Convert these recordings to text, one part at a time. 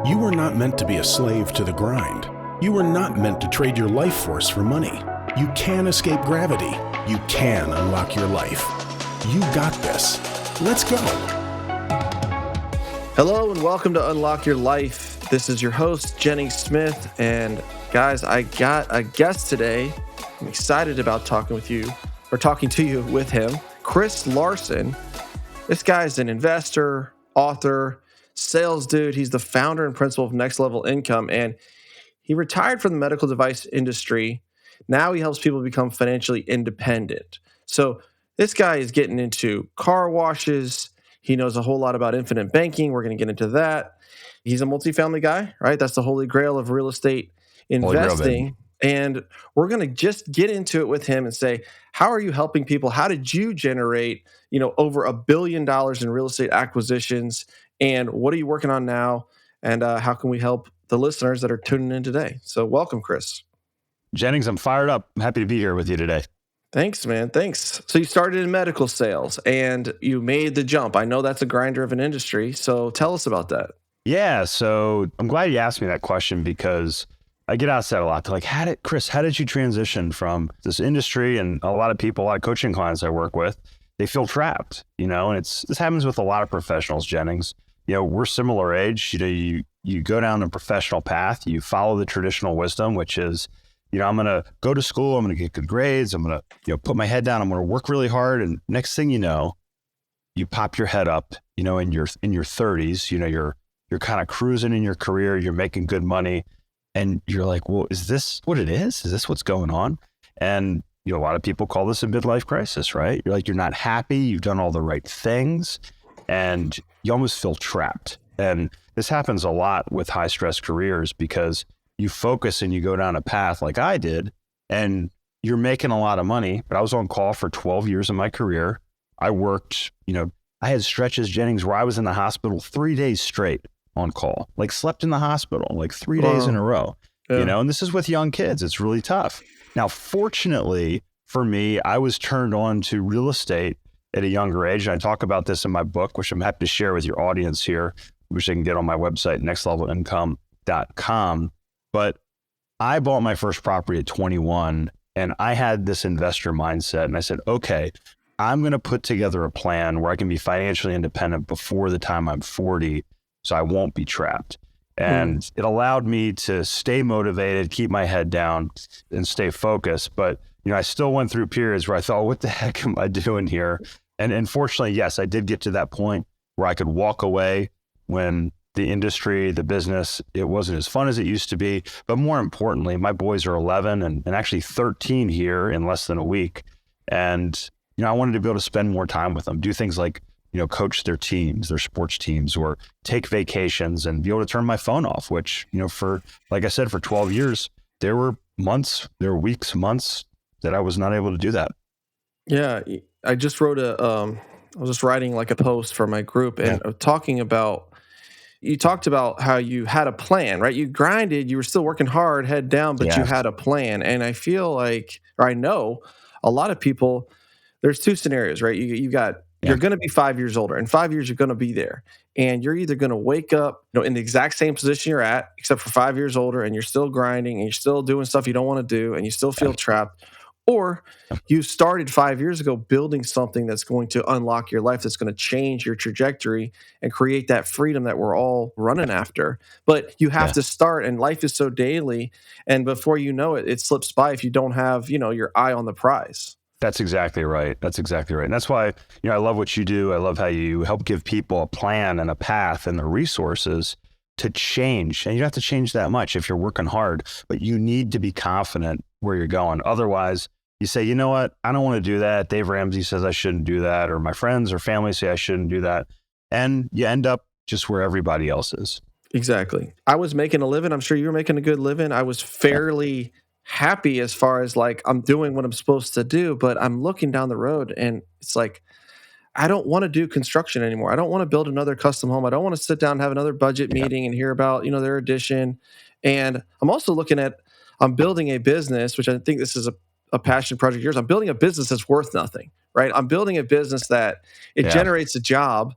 You were not meant to be a slave to the grind. You were not meant to trade your life force for money. You can escape gravity. You can unlock your life. You got this. Let's go. Hello and welcome to Unlock Your Life. This is your host, Jennings Smith. And guys, I got a guest today. I'm excited about talking to you with him, Chris Larsen. This guy's an investor, author, sales dude. He's the founder and principal of Next Level Income, and he retired from the medical device industry. Now he helps people become financially independent. So this guy is getting into car washes. He knows a whole lot about infinite banking. We're going to get into that. He's a multifamily guy, right? That's the holy grail of real estate investing. And we're going to just get into it with him and say, how are you helping people? How did you generate, over $1 billion in real estate acquisitions? And what are you working on now? And how can we help the listeners that are tuning in today? So welcome, Chris. Jennings, I'm fired up. I'm happy to be here with you today. Thanks, man. Thanks. So you started in medical sales and you made the jump. I know that's a grinder of an industry. So tell us about that. Yeah. So I'm glad you asked me that question because I get asked that a lot. They're like, how did you transition from this industry? And a lot of coaching clients I work with, they feel trapped, and this happens with a lot of professionals, Jennings. We're similar age. You go down a professional path, you follow the traditional wisdom, which is, I'm going to go to school, I'm going to get good grades, I'm going to, put my head down, I'm going to work really hard. And next thing you know, you pop your head up, in your 30s, you're kind of cruising in your career, you're making good money. And you're like, well, is this what it is? Is this what's going on? And, a lot of people call this a midlife crisis, right? You're like, you're not happy. You've done all the right things and you almost feel trapped. And this happens a lot with high stress careers because you focus and you go down a path like I did and you're making a lot of money. But I was on call for 12 years of my career. I worked, I had stretches, Jennings, where I was in the hospital 3 days straight on call, like slept in the hospital, like 3 days in a row, and this is with young kids. It's really tough. Now, fortunately for me, I was turned on to real estate at a younger age. And I talk about this in my book, which I'm happy to share with your audience here, which they can get on my website, nextlevelincome.com. But I bought my first property at 21 and I had this investor mindset. And I said, okay, I'm going to put together a plan where I can be financially independent before the time I'm 40. So I won't be trapped. And it allowed me to stay motivated, keep my head down and stay focused. But, I still went through periods where I thought, what the heck am I doing here? And fortunately, yes, I did get to that point where I could walk away when the industry, the business, it wasn't as fun as it used to be. But more importantly, my boys are 11 and actually 13 here in less than a week. And, I wanted to be able to spend more time with them, do things like, coach their teams, their sports teams, or take vacations and be able to turn my phone off, which, like I said, for 12 years, there were weeks, months that I was not able to do that. Yeah. I just wrote I was just writing like a post for my group and you talked about how you had a plan, right? You grinded, you were still working hard, head down, but you had a plan. And I feel like, or I know a lot of people, there's two scenarios, right? You're going to be 5 years older. In 5 years, you're going to be there. And you're either going to wake up in the exact same position you're at, except for 5 years older, and you're still grinding, and you're still doing stuff you don't want to do, and you still feel trapped. Or you started 5 years ago building something that's going to unlock your life, that's going to change your trajectory and create that freedom that we're all running after. But you have to start, and life is so daily. And before you know it, it slips by if you don't have, your eye on the prize. That's exactly right. And that's why, I love what you do. I love how you help give people a plan and a path and the resources to change. And you don't have to change that much if you're working hard, but you need to be confident where you're going. Otherwise, you say, you know what? I don't want to do that. Dave Ramsey says I shouldn't do that. Or my friends or family say I shouldn't do that. And you end up just where everybody else is. Exactly. I was making a living. I'm sure you were making a good living. I was fairly happy as far as like I'm doing what I'm supposed to do, but I'm looking down the road and it's like I don't want to do construction anymore. I don't want to build another custom home. I don't want to sit down and have another budget meeting and hear about, their addition. And I'm also I'm building a business, which I think this is a passion project of yours. I'm building a business that's worth nothing, right? I'm building a business that it generates a job,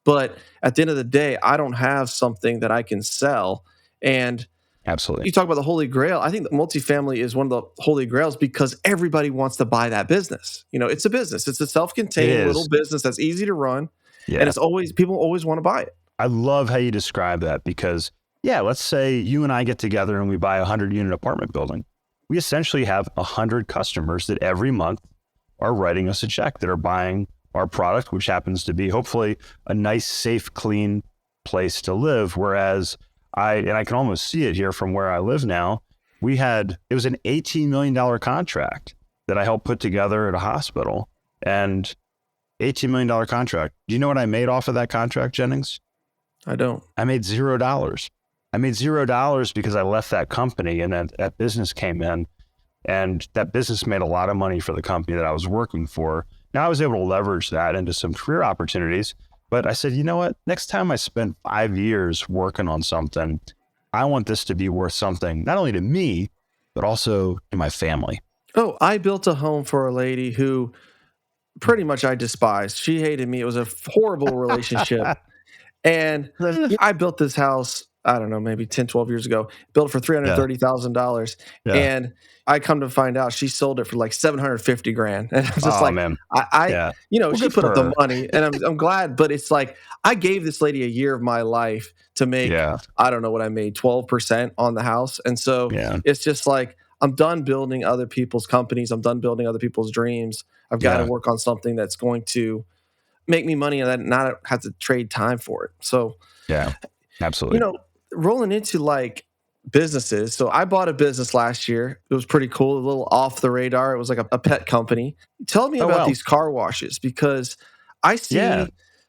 But at the end of the day, I don't have something that I can sell. And Absolutely. you talk about the holy grail. I think that multifamily is one of the holy grails because everybody wants to buy that business. It's a business. It's a It self-contained little is. business that's easy to run, and Yeah. it's always people always want to buy it. I love how you describe that because, yeah, let's say you and I get together and we buy a 100-unit apartment building. We essentially have 100 customers that every month are writing us a check, that are buying our product, which happens to be hopefully a nice, safe, clean place to live. Whereas I can almost see it here from where I live now, it was an $18 million contract that I helped put together at a hospital. And $18 million contract. Do you know what I made off of that contract, Jennings? I don't. I made $0. I made $0 because I left that company, and then that business came in, and that business made a lot of money for the company that I was working for. Now I was able to leverage that into some career opportunities, but I said, you know what? Next time I spend 5 years working on something, I want this to be worth something, not only to me, but also to my family. Oh, I built a home for a lady who pretty much I despised. She hated me. It was a horrible relationship. And I built this house, I don't know, maybe 10, 12 years ago, built it for $330,000. Yeah. And I come to find out she sold it for like 750 grand. And I was just Man. Yeah. She put up the money, and I'm glad, but it's like, I gave this lady a year of my life to make, I don't know what I made, 12% on the house. And so it's just like, I'm done building other people's companies. I'm done building other people's dreams. I've got to work on something that's going to make me money and then not have to trade time for it. So, yeah, absolutely. Rolling into like businesses. So I bought a business last year. It was pretty cool, a little off the radar. It was like a pet company. Tell me about these car washes, because I see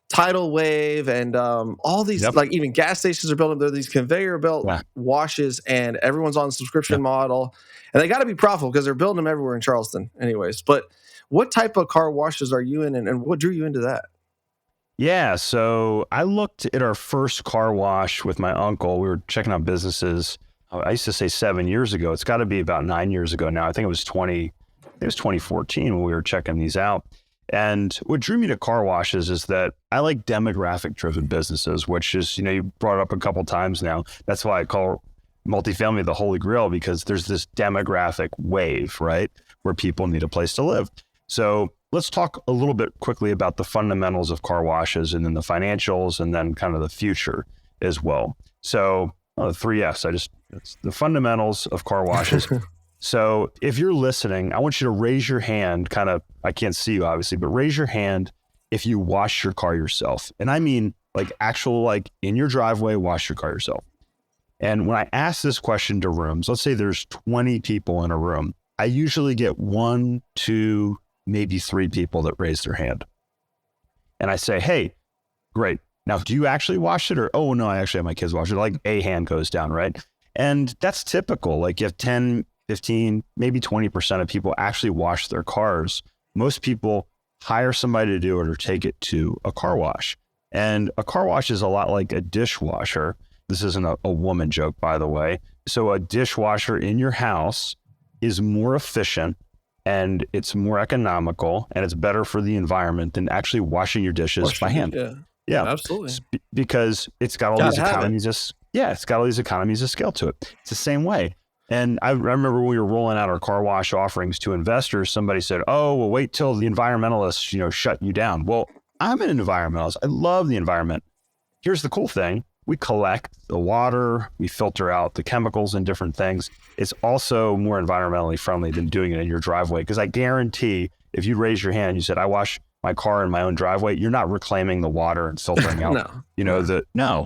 Tidal Wave and all these, like even gas stations are building. There are these conveyor belt washes, and everyone's on a subscription model, and they got to be profitable because they're building them everywhere in Charleston anyways. But what type of car washes are you in, and what drew you into that? Yeah, so I looked at our first car wash with my uncle. We were checking out businesses. I used to say 7 years ago. It's got to be about 9 years ago now. I think it was 2014 when we were checking these out. And what drew me to car washes is that I like demographic-driven businesses, which is, you brought it up a couple times now. That's why I call multifamily the holy grail, because there's this demographic wave, right, where people need a place to live. So let's talk a little bit quickly about the fundamentals of car washes, and then the financials, and then kind of the future as well. So the 3 Fs, it's the fundamentals of car washes. So if you're listening, I want you to raise your hand, I can't see you obviously, but raise your hand if you wash your car yourself. And I mean like in your driveway, wash your car yourself. And when I ask this question to rooms, let's say there's 20 people in a room, I usually get 1, 2, maybe 3 people that raise their hand. And I say, hey, great. Now, do you actually wash it? Or, oh, no, I actually have my kids wash it. Like a hand goes down, right? And that's typical. Like you have 10, 15, maybe 20% of people actually wash their cars. Most people hire somebody to do it or take it to a car wash. And a car wash is a lot like a dishwasher. This isn't a woman joke, by the way. So a dishwasher in your house is more efficient, and it's more economical, and it's better for the environment than actually washing your dishes by hand. Yeah, absolutely. Because it's got all these economies of scale to it. It's the same way. And I remember when we were rolling out our car wash offerings to investors, somebody said, oh, well, wait till the environmentalists, shut you down. Well, I'm an environmentalist. I love the environment. Here's the cool thing. We collect the water, we filter out the chemicals and different things. It's also more environmentally friendly than doing it in your driveway. Because I guarantee if you raise your hand, you said, I wash my car in my own driveway, you're not reclaiming the water and filtering out,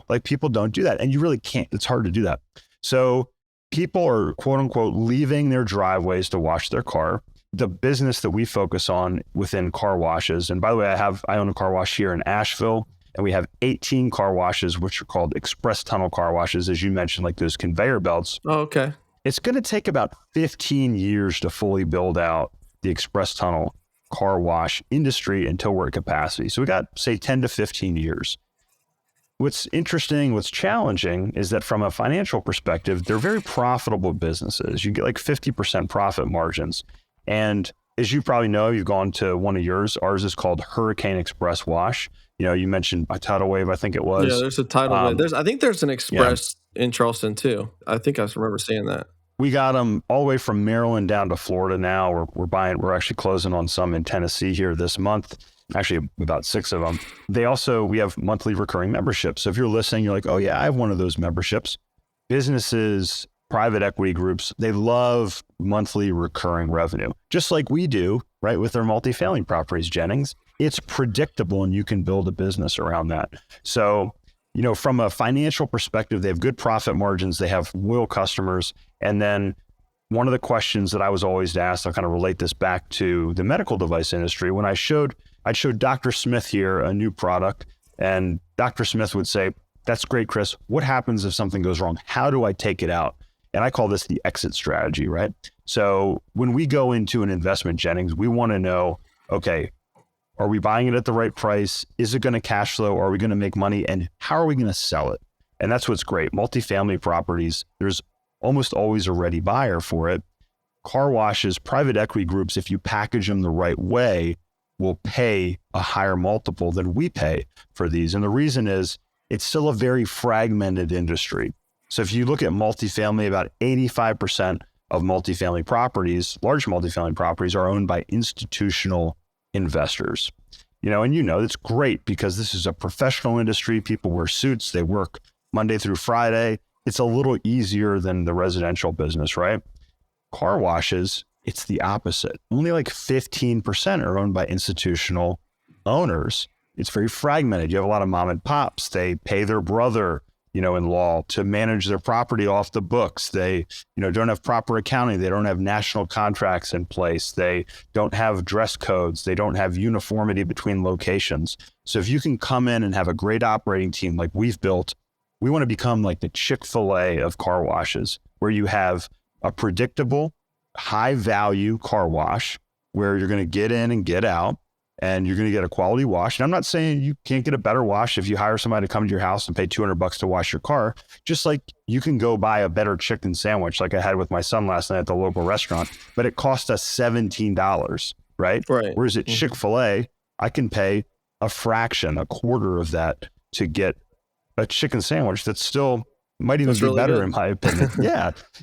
like people don't do that. And you really can't. It's hard to do that. So people are quote unquote leaving their driveways to wash their car. The business that we focus on within car washes, and by the way, I own a car wash here in Asheville. And we have 18 car washes, which are called express tunnel car washes, as you mentioned, like those conveyor belts. Oh, okay. It's going to take about 15 years to fully build out the express tunnel car wash industry until we're at capacity. So we got, say, 10 to 15 years. What's interesting, what's challenging is that from a financial perspective, they're very profitable businesses. You get like 50% profit margins. And as you probably know, you've gone to one of yours. Ours is called Hurricane Express Wash. You mentioned a tidal wave, I think it was. Yeah, there's a tidal wave. I think there's an Yeah. express in Charleston too. I think I remember seeing that. We got them all the way from Maryland down to Florida now. We're actually closing on some in Tennessee here this month. Actually, about 6 of them. We have monthly recurring memberships. So if you're listening, you're like, oh yeah, I have one of those memberships. Businesses, private equity groups, they love monthly recurring revenue, just like we do, right? With their multifamily properties, Jennings. It's predictable and you can build a business around that. So, from a financial perspective, they have good profit margins. They have loyal customers. And then one of the questions that I was always asked, I'll kind of relate this back to the medical device industry. When I showed Dr. Smith here a new product, and Dr. Smith would say, that's great, Chris. What happens if something goes wrong? How do I take it out? And I call this the exit strategy, right? So when we go into an investment, Jennings, we want to know, okay, are we buying it at the right price? Is it going to cash flow? Are we going to make money? And how are we going to sell it? And that's what's great. Multifamily properties, there's almost always a ready buyer for it. Car washes, private equity groups, if you package them the right way, will pay a higher multiple than we pay for these. And the reason is it's still a very fragmented industry. So if you look at multifamily, about 85% of multifamily properties, large multifamily properties, are owned by institutional investors. And it's great because this is a professional industry. People wear suits, they work Monday through Friday. It's a little easier than the residential business, right? Car washes, it's the opposite. Only like 15% are owned by institutional owners. It's very fragmented. You have a lot of mom and pops. They pay their brother, in law to manage their property off the books. They, don't have proper accounting. They don't have national contracts in place. They don't have dress codes. They don't have uniformity between locations. So if you can come in and have a great operating team like we've built, we want to become like the Chick-fil-A of car washes, where you have a predictable, high value car wash where you're going to get in and get out, and you're going to get a quality wash. And I'm not saying you can't get a better wash if you hire somebody to come to your house and pay $200 to wash your car. Just like you can go buy a better chicken sandwich like I had with my son last night at the local restaurant, but it cost us $17, right? Right. Whereas at Chick-fil-A, I can pay a quarter of that to get a chicken sandwich that's still might even be really better good, in my opinion.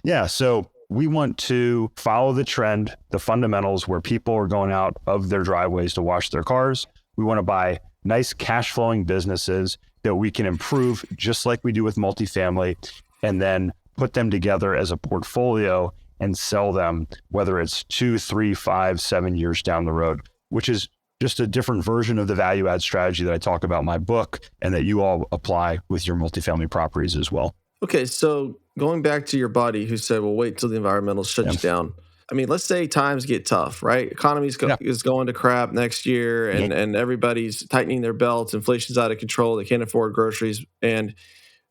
Yeah. So we want to follow the trend, the fundamentals where people are going out of their driveways to wash their cars. We want to buy nice cash flowing businesses that we can improve just like we do with multifamily, and then put them together as a portfolio and sell them, whether it's 2, 3, 5, 7 years down the road, which is just a different version of the value add strategy that I talk about in my book and that you all apply with your multifamily properties as well. Okay, so going back to your buddy who said, well, wait till the environmental shuts down. I mean, let's say times get tough, right? Economy is going to crap next year, and everybody's tightening their belts. Inflation's out of control. They can't afford groceries. And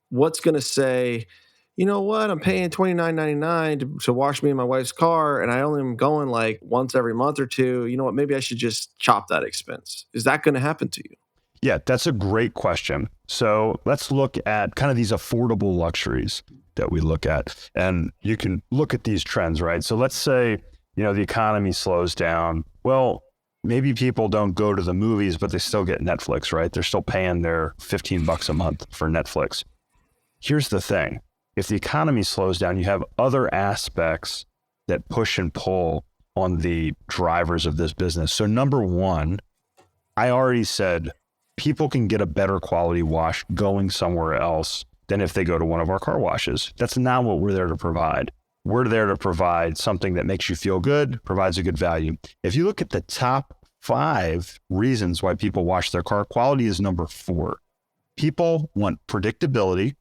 what's going to say, you know what? I'm paying $29.99 to wash me and my wife's car, and I only am going like once every month or two. You know what? Maybe I should just chop that expense. Is that going to happen to you? Yeah, that's a great question. So let's look at kind of these affordable luxuries that we look at. And you can look at these trends, right? So let's say, the economy slows down. Well, maybe people don't go to the movies, but they still get Netflix, right? They're still paying their $15 a month for Netflix. Here's the thing. If the economy slows down, you have other aspects that push and pull on the drivers of this business. So number one, I already said, people can get a better quality wash going somewhere else than if they go to one of our car washes. That's not what we're there to provide. We're there to provide something that makes you feel good, provides a good value. If you look at the top 5 reasons why people wash their car, quality is number 4. People want predictability,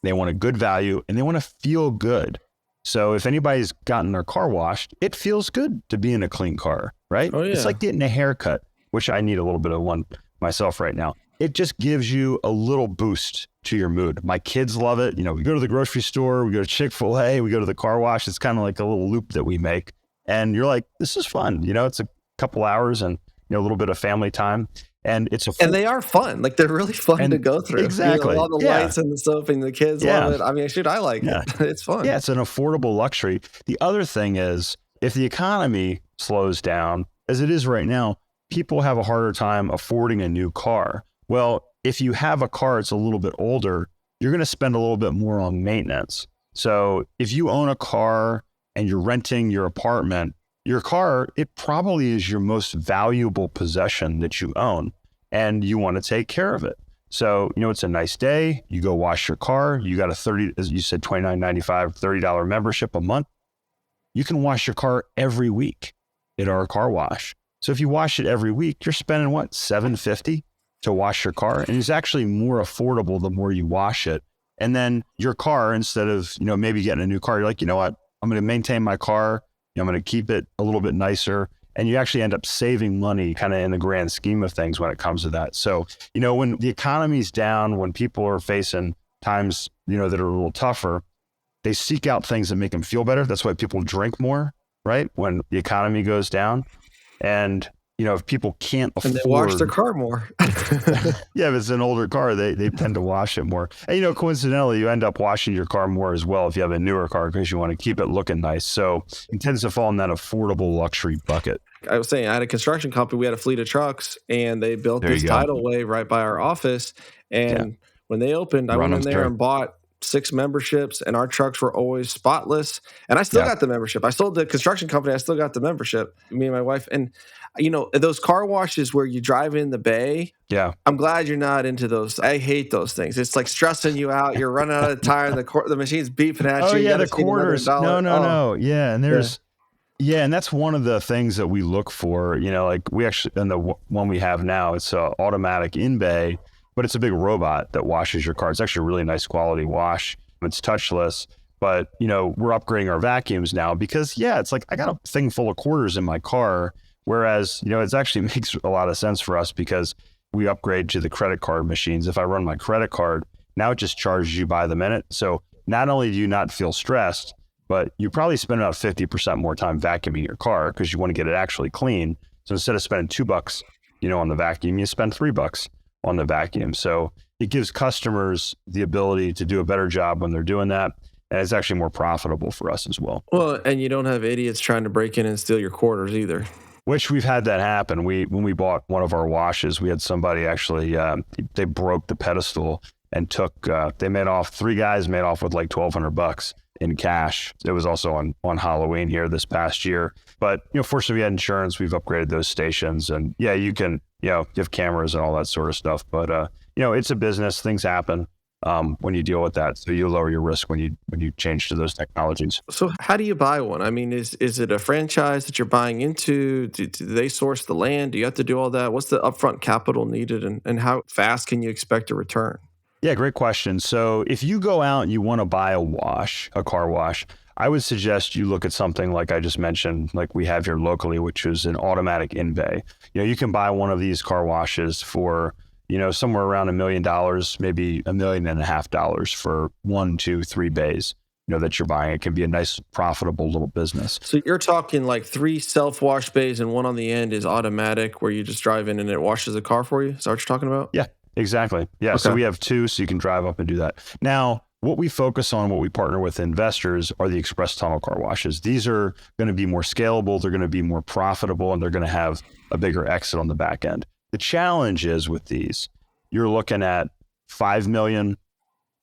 they want a good value, and they want to feel good. So if anybody's gotten their car washed, it feels good to be in a clean car, right? Oh, yeah. It's like getting a haircut, which I need a little bit of one myself right now. It just gives you a little boost to your mood. My kids love it. We go to the grocery store, we go to Chick-fil-A, we go to the car wash. It's kind of like a little loop that we make. And you're like, this is fun. It's a couple hours and a little bit of family time. And and they are fun. Like they're really fun to go through. Exactly. All the lights and the stuff, and the kids love it. I mean, I like it. It's fun. Yeah, it's an affordable luxury. The other thing is if the economy slows down, as it is right now, people have a harder time affording a new car. Well, if you have a car that's a little bit older, you're going to spend a little bit more on maintenance. So if you own a car and you're renting your apartment, your car, it probably is your most valuable possession that you own, and you want to take care of it. So, it's a nice day. You go wash your car. You got as you said, $29.95, $30 membership a month. You can wash your car every week at our car wash. So if you wash it every week, you're spending what, $750 to wash your car? And it's actually more affordable the more you wash it. And then your car, instead of, maybe getting a new car, you're like, you know what, I'm going to maintain my car. I'm going to keep it a little bit nicer. And you actually end up saving money kind of in the grand scheme of things when it comes to that. So, when the economy's down, when people are facing times, that are a little tougher, they seek out things that make them feel better. That's why people drink more, right? When the economy goes down. And, if people can't afford... And they wash their car more. Yeah, if it's an older car, they tend to wash it more. And, coincidentally, you end up washing your car more as well if you have a newer car because you want to keep it looking nice. So it tends to fall in that affordable luxury bucket. I was saying, I had a construction company. We had a fleet of trucks, and they built this tidal wave right by our office. And when they opened, I went in there and bought 6 memberships, and our trucks were always spotless. And I still got the membership. I sold the construction company. I still got the membership, me and my wife. And, those car washes where you drive in the bay. Yeah. I'm glad you're not into those. I hate those things. It's like stressing you out. You're running out of tire. The machine's beeping at you. Oh, yeah, the quarters. No. Yeah. And and that's one of the things that we look for, like we actually, and the one we have now, it's an automatic in bay, but it's a big robot that washes your car. It's actually a really nice quality wash. It's touchless, but we're upgrading our vacuums now because it's like I got a thing full of quarters in my car. Whereas, it actually makes a lot of sense for us because we upgrade to the credit card machines. If I run my credit card, now it just charges you by the minute. So not only do you not feel stressed, but you probably spend about 50% more time vacuuming your car because you want to get it actually clean. So instead of spending $2, on the vacuum, you spend $3 on the vacuum. So it gives customers the ability to do a better job when they're doing that. And it's actually more profitable for us as well. Well, and you don't have idiots trying to break in and steal your quarters either. Which we've had that happen. When we bought one of our washes, we had somebody actually, they broke the pedestal and took, 3 guys made off with like $1,200 in cash. It was also on Halloween here this past year. But, fortunately we had insurance. We've upgraded those stations and you can, you have cameras and all that sort of stuff. But, it's a business. Things happen. When you deal with that. So you lower your risk when you change to those technologies. So how do you buy one? I mean, is it a franchise that you're buying into? Do they source the land? Do you have to do all that? What's the upfront capital needed and how fast can you expect a return? Yeah, great question. So if you go out and you want to buy a car wash, I would suggest you look at something like I just mentioned, like we have here locally, which is an automatic in-bay. You can buy one of these car washes for somewhere around $1 million, maybe $1.5 million for 1, 2, 3 bays, that you're buying. It can be a nice, profitable little business. So you're talking like 3 self-wash bays and one on the end is automatic where you just drive in and it washes the car for you? Is that what you're talking about? Yeah, exactly. Yeah. Okay. So we have 2, so you can drive up and do that. Now, what we focus on, what we partner with investors are the express tunnel car washes. These are going to be more scalable. They're going to be more profitable, and they're going to have a bigger exit on the back end. The challenge is with these, you're looking at 5 million,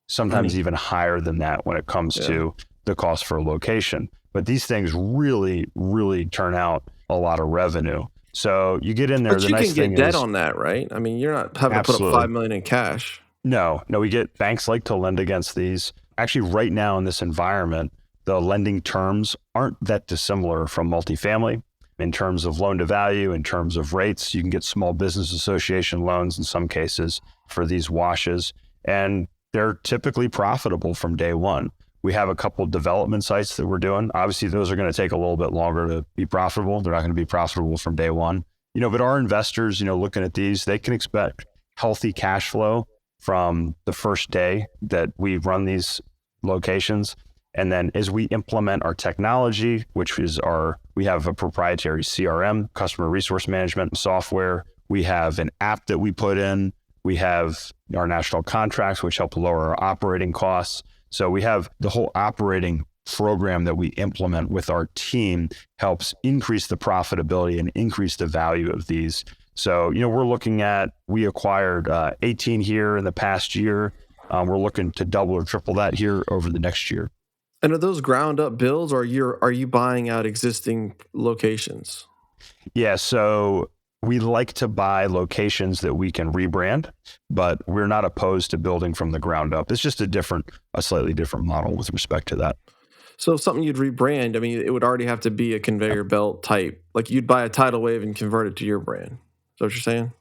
sometimes even higher than that when it comes to the cost for a location. But these things really, really turn out a lot of revenue. So you get in there. But you can get debt on that, right? I mean, you're not having to put up $5 million in cash. No, we get banks like to lend against these. Actually, right now in this environment, the lending terms aren't that dissimilar from multifamily. In terms of loan to value, in terms of rates, you can get small business association loans in some cases for these washes, and they're typically profitable from day one. We have a couple of development sites that we're doing. Obviously, those are going to take a little bit longer to be profitable. They're not going to be profitable from day one. But our investors, looking at these, they can expect healthy cash flow from the first day that we run these locations. And then as we implement our technology, which is we have a proprietary CRM, customer resource management software. We have an app that we put in. We have our national contracts, which help lower our operating costs. So we have the whole operating program that we implement with our team helps increase the profitability and increase the value of these. So, we're looking at, we acquired 18 here in the past year. We're looking to double or triple that here over the next year. And are those ground up builds, or are you buying out existing locations? Yeah, so we like to buy locations that we can rebrand, but we're not opposed to building from the ground up. It's just a slightly different model with respect to that. So something you'd rebrand, I mean, it would already have to be a conveyor belt type. Like you'd buy a tidal wave and convert it to your brand. Is that what you're saying?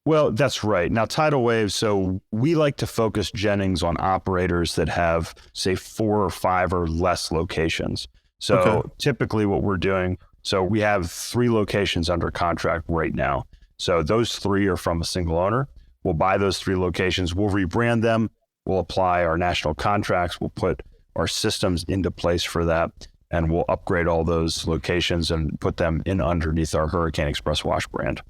Well, that's right. Now, tidal waves, so we like to focus Jennings on operators that have, say, 4 or 5 or less locations. So Okay. typically what we're doing, so we have 3 locations under contract right now. So those 3 are from a single owner. We'll buy those 3 locations. We'll rebrand them. We'll apply our national contracts. We'll put our systems into place for that. And we'll upgrade all those locations and put them in underneath our Hurricane Express Wash brand.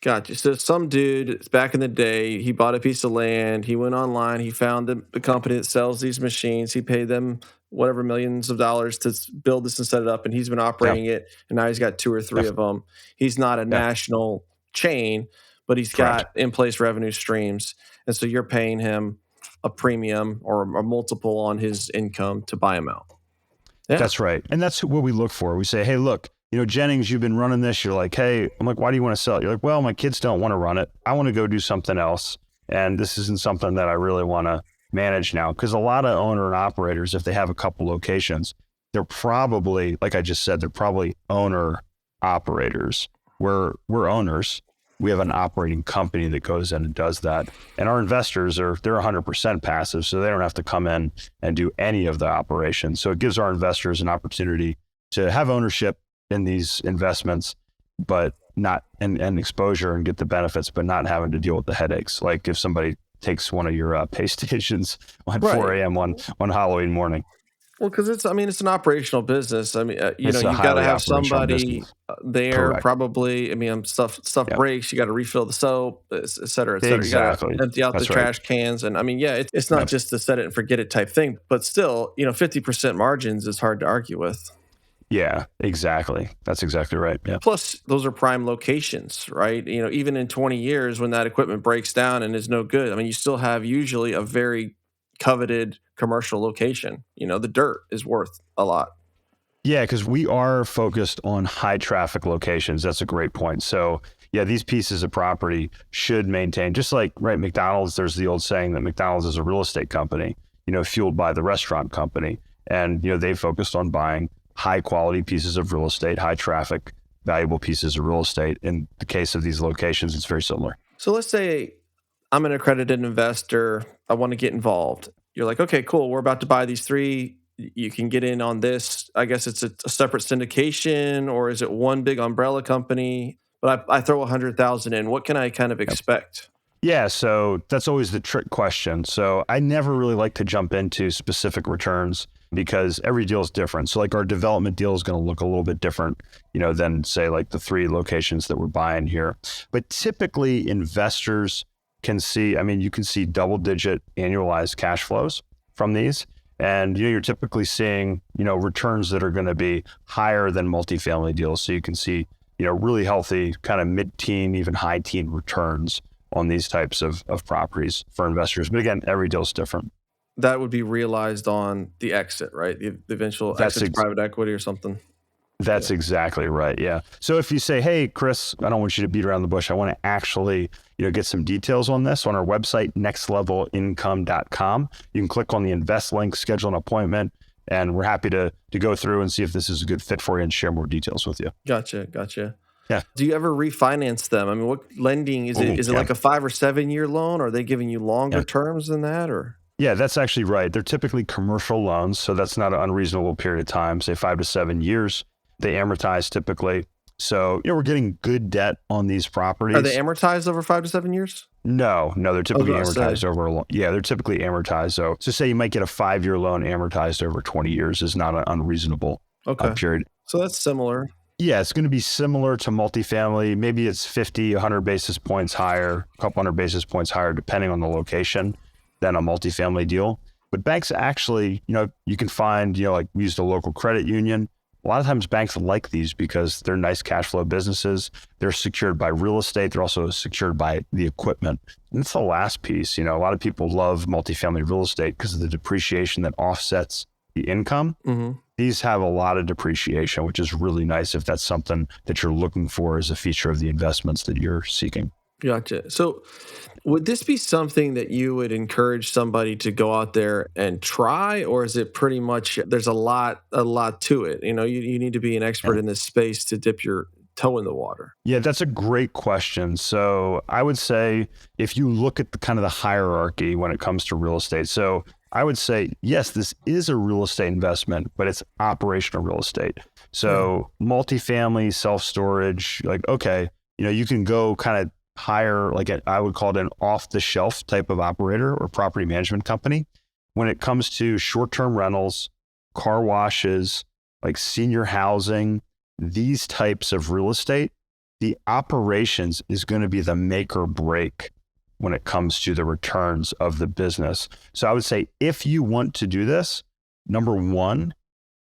Gotcha. So some dude back in the day, he bought a piece of land. He went online. He found the company that sells these machines. He paid them whatever millions of dollars to build this and set it up. And he's been Yeah. operating it. And now he's got 2 or 3 Yeah. of them. He's not a Yeah. national chain, but he's Correct. got in place revenue streams. And so you're paying him a premium or a multiple on his income to buy him out. Yeah. That's right. And that's what we look for. We say, hey, look, Jennings, you've been running this. You're like, hey, I'm like, why do you want to sell it? You're like, well, my kids don't want to run it. I want to go do something else. And this isn't something that I really want to manage now. Because a lot of owner and operators, if they have a couple locations, they're probably, like I just said, they're probably owner operators. We're owners. We have an operating company that goes in and does that. And our investors they're 100% passive, so they don't have to come in and do any of the operations. So it gives our investors an opportunity to have ownership in these investments, but not and exposure and get the benefits, but not having to deal with the headaches. Like if somebody takes one of your pay stations on Right. 4 a.m. on Halloween morning. Well, because it's an operational business. I mean, It's a you've got to highly have operational somebody business. there. Correct. Probably, stuff Yep. breaks. You got to refill the soap, et cetera, et cetera. Exactly. You got to empty out That's the right. trash cans, and it's not Yep. just a set it and forget it type thing. But still, 50% margins is hard to argue with. Yeah, exactly. That's exactly right. Yeah. Plus, those are prime locations, right? Even in 20 years, when that equipment breaks down and is no good, you still have usually a very coveted commercial location. The dirt is worth a lot. Yeah, because we are focused on high traffic locations. That's a great point. So yeah, these pieces of property should maintain, just like, right, McDonald's, there's the old saying that McDonald's is a real estate company, fueled by the restaurant company. And, they focused on buying high quality pieces of real estate, high traffic, valuable pieces of real estate. In the case of these locations, it's very similar. So let's say I'm an accredited investor. I want to get involved. You're like, okay, cool. We're about to buy these 3. You can get in on this. I guess it's a separate syndication, or is it one big umbrella company? But I throw 100,000 in. What can I kind of expect? Yeah, so that's always the trick question. So I never really like to jump into specific returns because every deal is different. So like our development deal is going to look a little bit different, than say like the 3 locations that we're buying here. But typically investors can see, you can see double-digit annualized cash flows from these. And you're typically seeing, returns that are going to be higher than multifamily deals. So you can see, really healthy kind of mid-teen, even high-teen returns on these types of properties for investors. But again, every deal is different. That would be realized on the exit, right? The eventual exit to private equity or something. That's exactly right. Yeah. So if you say, hey, Chris, I don't want you to beat around the bush. I want to actually, get some details on this on our website, nextlevelincome.com. You can click on the invest link, schedule an appointment, and we're happy to go through and see if this is a good fit for you and share more details with you. Gotcha. Yeah. Do you ever refinance them? What lending is it? Is it like a 5 or 7 year loan? Are they giving you longer terms than that, or? Yeah, that's actually right. They're typically commercial loans, so that's not an unreasonable period of time, say 5 to 7 years. They amortize typically. So, we're getting good debt on these properties. Are they amortized over 5 to 7 years? No, they're typically amortized over a long. Yeah, they're typically amortized. So say you might get a 5-year loan amortized over 20 years is not an unreasonable period. So that's similar. Yeah, it's going to be similar to multifamily. Maybe it's 50, 100 basis points higher, a couple hundred basis points higher, depending on the location than a multifamily deal. But banks actually, you can find, like we used a local credit union. A lot of times banks like these because they're nice cash flow businesses. They're secured by real estate. They're also secured by the equipment. And that's the last piece. A lot of people love multifamily real estate because of the depreciation that offsets the income. Mm-hmm. These have a lot of depreciation, which is really nice if that's something that you're looking for as a feature of the investments that you're seeking. Gotcha. So would this be something that you would encourage somebody to go out there and try, or is it pretty much there's a lot to it? You need to be an expert in this space to dip your toe in the water. Yeah, that's a great question. So I would say if you look at the kind of the hierarchy when it comes to real estate, so I would say, yes, this is a real estate investment, but it's operational real estate. So multifamily, self-storage, like, okay, you can go kind of hire, I would call it an off-the-shelf type of operator or property management company. When it comes to short-term rentals, car washes, like senior housing, these types of real estate, the operations is going to be the make or break when it comes to the returns of the business. So I would say if you want to do this, number one,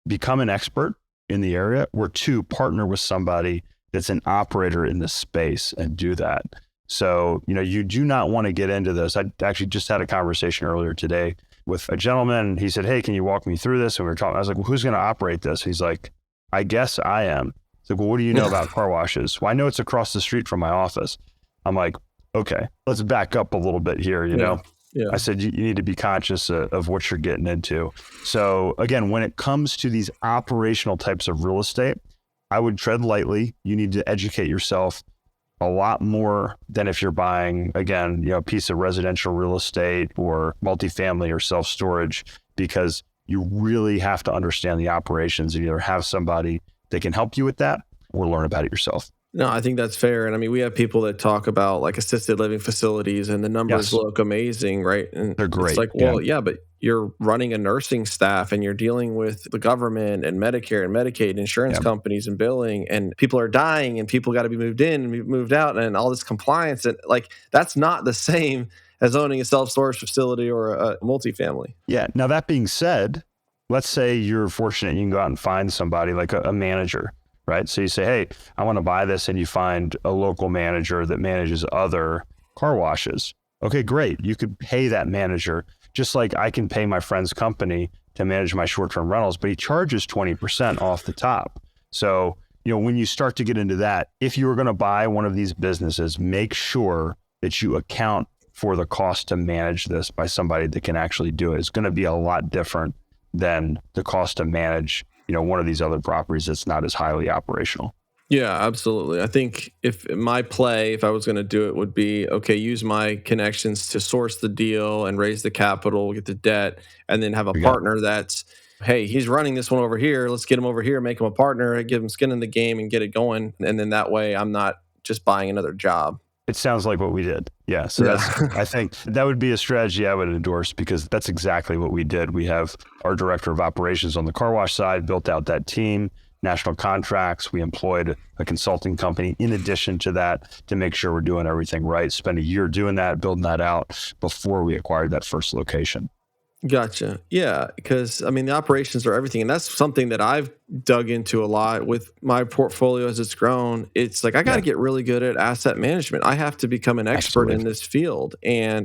become an expert in the area, or two, partner with somebody that's an operator in the space and do that. So, you do not want to get into this. I actually just had a conversation earlier today with a gentleman. He said, hey, can you walk me through this? And we were talking, I was like, well, who's going to operate this? He's like, I guess I am. He's like, well, what do you know about car washes? Well, I know it's across the street from my office. I'm like, okay, let's back up a little bit here, know? Yeah. I said, you need to be conscious of what you're getting into. So again, when it comes to these operational types of real estate, I would tread lightly. You need to educate yourself a lot more than if you're buying, again, a piece of residential real estate or multifamily or self-storage, because you really have to understand the operations and either have somebody that can help you with that or learn about it yourself. No, I think that's fair. And I mean, we have people that talk about like assisted living facilities and the numbers look amazing, right? And they're great. It's like, well, yeah, but you're running a nursing staff and you're dealing with the government and Medicare and Medicaid, insurance companies and billing, and people are dying and people got to be moved in and moved out and all this compliance. And like, that's not the same as owning a self-storage facility or a multifamily. Yeah. Now, that being said, let's say you're fortunate, you can go out and find somebody like a manager, right? So you say, hey, I want to buy this, and you find a local manager that manages other car washes. Okay, great. You could pay that manager, just like I can pay my friend's company to manage my short-term rentals, but he charges 20% off the top. So, when you start to get into that, if you were going to buy one of these businesses, make sure that you account for the cost to manage this by somebody that can actually do it. It's going to be a lot different than the cost to manage one of these other properties that's not as highly operational. Yeah, absolutely. I think if I was going to do it, would be, okay, use my connections to source the deal and raise the capital, get the debt, and then have a partner that's, hey, he's running this one over here. Let's get him over here, make him a partner, give him skin in the game and get it going. And then that way I'm not just buying another job. It sounds like what we did. Yeah. So I think that would be a strategy I would endorse, because that's exactly what we did. We have our director of operations on the car wash side, built out that team, national contracts. We employed a consulting company in addition to that to make sure we're doing everything right. Spent a year doing that, building that out before we acquired that first location. Gotcha. Yeah, because I mean, the operations are everything. And that's something that I've dug into a lot with my portfolio as it's grown. It's like, I got to get really good at asset management. I have to become an expert in this field.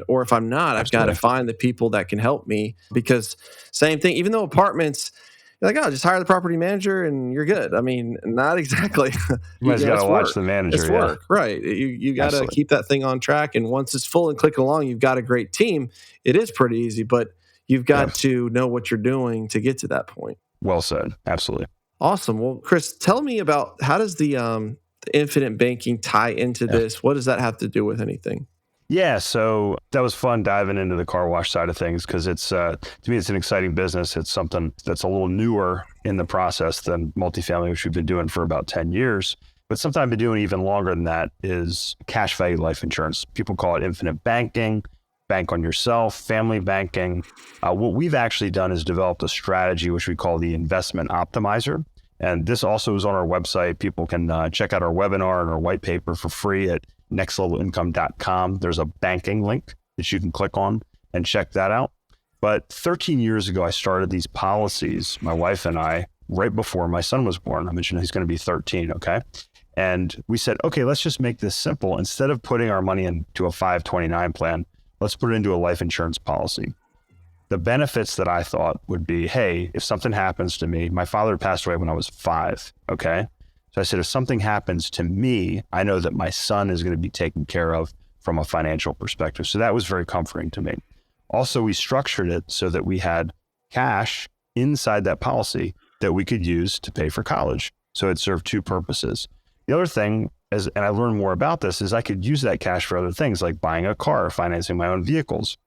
Or if I'm not, I've got to find the people that can help me, because same thing, even though apartments, you're like, oh, just hire the property manager and you're good. I mean, not exactly. You guys got to watch the manager. It's work, right? You got to keep that thing on track. And once it's full and clicking along, you've got a great team. It is pretty easy, but you've got to know what you're doing to get to that point. Well said. Absolutely. Awesome. Well, Chris, tell me about, how does the infinite banking tie into this? What does that have to do with anything? Yeah, so that was fun diving into the car wash side of things, because it's to me, it's an exciting business. It's something that's a little newer in the process than multifamily, which we've been doing for about 10 years. But something I've been doing even longer than that is cash value life insurance. People call it infinite banking, bank on yourself, family banking. What we've actually done is developed a strategy which we call the investment optimizer. And this also is on our website. People can check out our webinar and our white paper for free at nextlevelincome.com. There's a banking link that you can click on and check that out. But 13 years ago, I started these policies, my wife and I, right before my son was born. I mentioned he's going to be 13, okay? And we said, okay, let's just make this simple. Instead of putting our money into a 529 plan, let's put it into a life insurance policy. The benefits that I thought would be, hey, if something happens to me, my father passed away when I was 5, okay? So I said, if something happens to me, I know that my son is going to be taken care of from a financial perspective. So that was very comforting to me. Also, we structured it so that we had cash inside that policy that we could use to pay for college. So it served two purposes. The other thing, and I learned more about this, is I could use that cash for other things like buying a car, financing my own vehicles.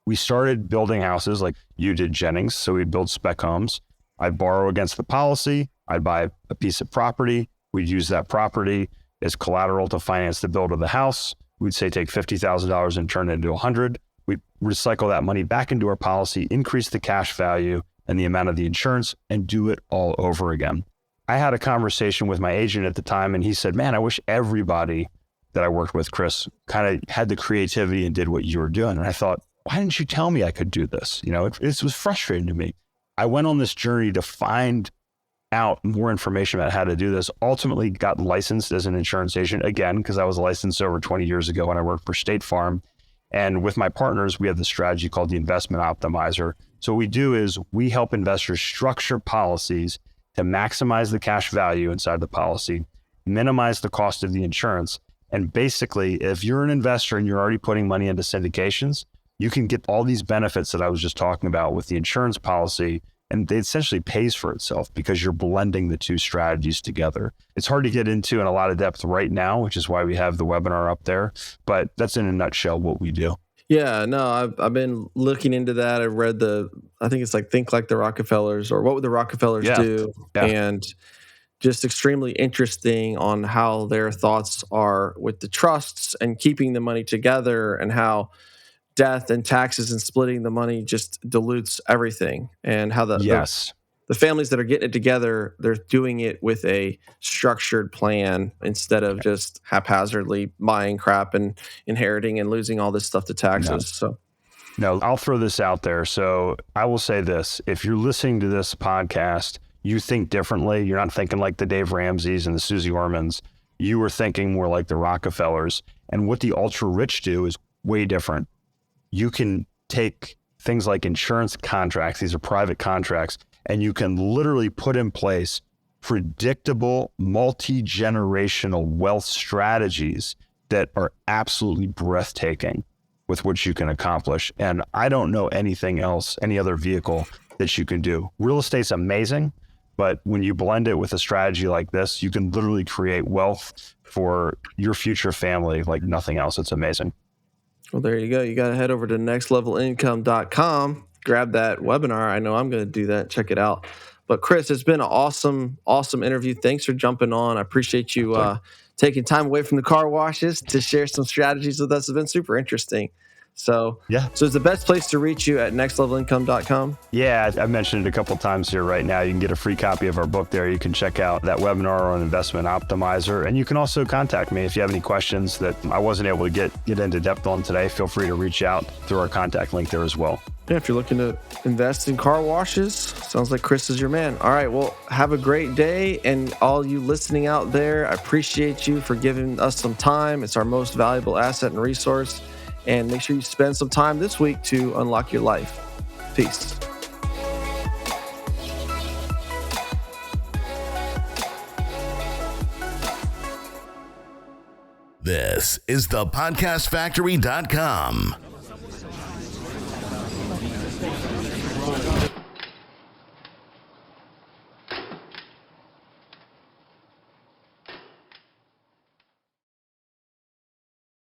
We started building houses like you did, Jennings. So we'd build spec homes. I'd borrow against the policy. I'd buy a piece of property. We'd use that property as collateral to finance the build of the house. We'd say take $50,000 and turn it into $100,000. We'd recycle that money back into our policy, increase the cash value and the amount of the insurance, and do it all over again. I had a conversation with my agent at the time, and he said, man, I wish everybody that I worked with, Chris, kind of had the creativity and did what you were doing. And I thought, why didn't you tell me I could do this? You know, it was frustrating to me. I went on this journey to find out more information about how to do this, ultimately got licensed as an insurance agent again, because I was licensed over 20 years ago when I worked for State Farm. And with my partners, we have the strategy called the investment optimizer. So what we do is we help investors structure policies to maximize the cash value inside the policy, minimize the cost of the insurance. And basically, if you're an investor and you're already putting money into syndications, you can get all these benefits that I was just talking about with the insurance policy, and it essentially pays for itself because you're blending the two strategies together. It's hard to get into in a lot of depth right now, which is why we have the webinar up there, but that's in a nutshell what we do. Yeah, no, I've been looking into that. I read I think it's like Think Like the Rockefellers, or What Would the Rockefellers Do? Yeah. And just extremely interesting on how their thoughts are with the trusts and keeping the money together, and how death and taxes and splitting the money just dilutes everything, and how the families that are getting it together, they're doing it with a structured plan instead of just haphazardly buying crap and inheriting and losing all this stuff to taxes. No, I'll throw this out there. So I will say this, if you're listening to this podcast, you think differently. You're not thinking like the Dave Ramseys and the Susie Ormans. You were thinking more like the Rockefellers. And what the ultra rich do is way different. You can take things like insurance contracts, these are private contracts, and you can literally put in place predictable, multi-generational wealth strategies that are absolutely breathtaking with which you can accomplish. And I don't know anything else, any other vehicle that you can do. Real estate's amazing, but when you blend it with a strategy like this, you can literally create wealth for your future family like nothing else. It's amazing. Well, there you go. You got to head over to nextlevelincome.com. Grab that webinar. I know I'm going to do that. Check it out. But Chris, it's been an awesome interview. Thanks for jumping on. I appreciate you taking time away from the car washes to share some strategies with us. It's been super interesting. So is the best place to reach you at nextlevelincome.com? Yeah, I mentioned it a couple of times here right now. You can get a free copy of our book there. You can check out that webinar on Investment Optimizer. And you can also contact me if you have any questions that I wasn't able to get into depth on today. Feel free to reach out through our contact link there as well. Yeah, if you're looking to invest in car washes, sounds like Chris is your man. All right, well, have a great day. And all you listening out there, I appreciate you for giving us some time. It's our most valuable asset and resource. And make sure you spend some time this week to unlock your life. Peace. This is thepodcastfactory.com.